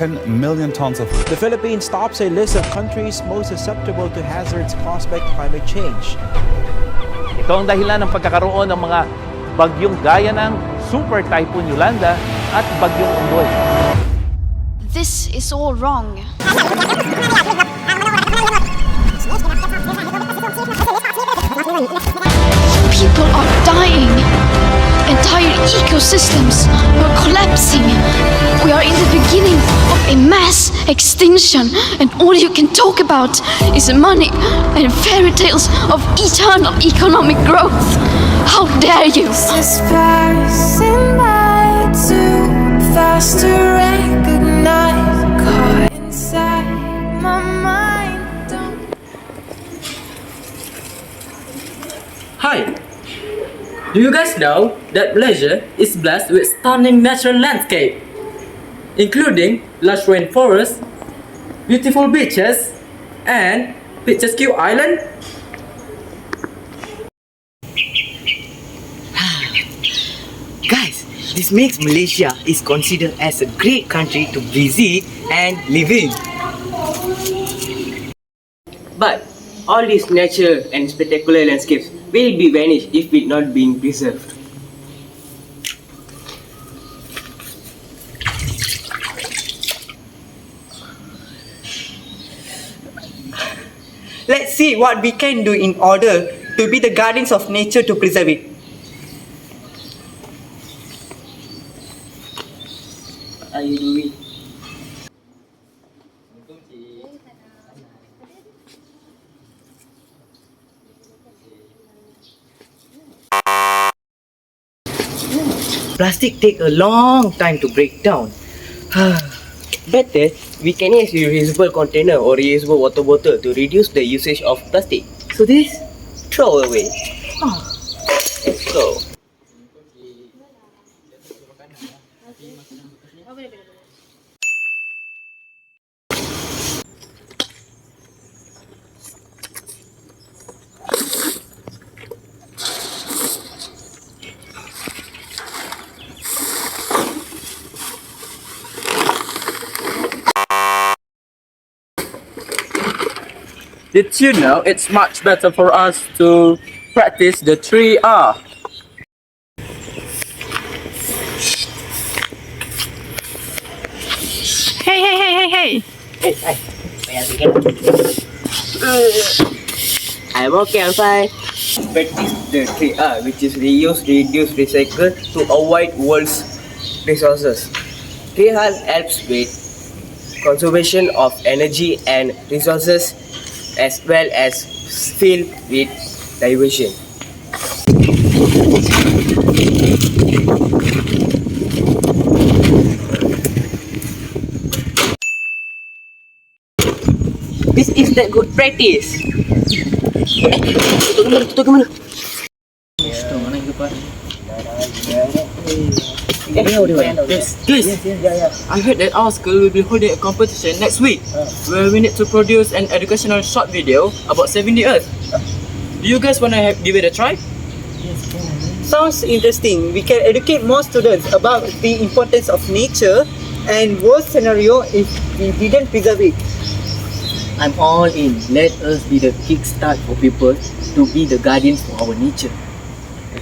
10 million tons of... The Philippines tops a list of countries most susceptible to hazards caused by climate change. Ito ang dahilan ng pagkakaroon ng mga bagyong gaya ng Super Typhoon Yolanda at Bagyong Unggoy. This is all wrong. People are dying. Entire ecosystems are collapsing. We are in the beginning of a mass extinction, and all you can talk about is money and fairy tales of eternal economic growth. How dare you? Is passing by too fast to recognize. Caught inside my mind. Hi! Do you guys know that Malaysia is blessed with stunning natural landscape, including lush rainforests, beautiful beaches, and picturesque island? Guys, this makes Malaysia is considered as a great country to visit and live in. But all this nature and spectacular landscapes will be vanished if it not being preserved. Let's see what we can do in order to be the guardians of nature to preserve it. What are you doing? Plastic take a long time to break down. Better, we can use reusable container or reusable water bottle to reduce the usage of plastic. So this, throw away. Let's go. Did you know it's much better for us to practice the 3R? Hey! I'm okay, I'm fine. Practice the 3R, which is reuse, reduce, recycle to avoid world's resources. 3R helps with conservation of energy and resources as well as filled with diversion. This is the good practice. Tutup ke mana? Please. I heard that our school will be holding a competition next week where we need to produce an educational short video about saving the earth. Do you guys want to give it a try? Sounds interesting. We can educate more students about the importance of nature and worst scenario if we didn't preserve it. I'm all in. Let us be the kickstart for people to be the guardians for our nature.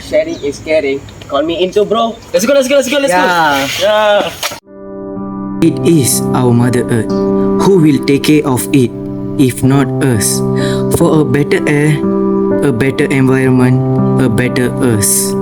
Sharing is caring. Call me into, bro. Let's go. Yeah. It is our Mother Earth. Who will take care of it if not us? For a better air, a better environment, a better us.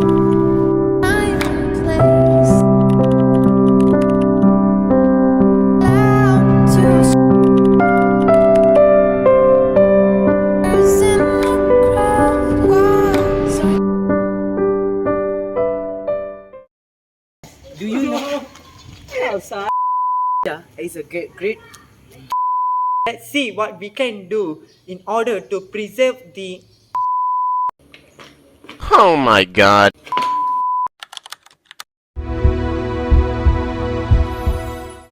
Do you know outside is a great. Let's see what we can do in order to preserve the. Oh my God.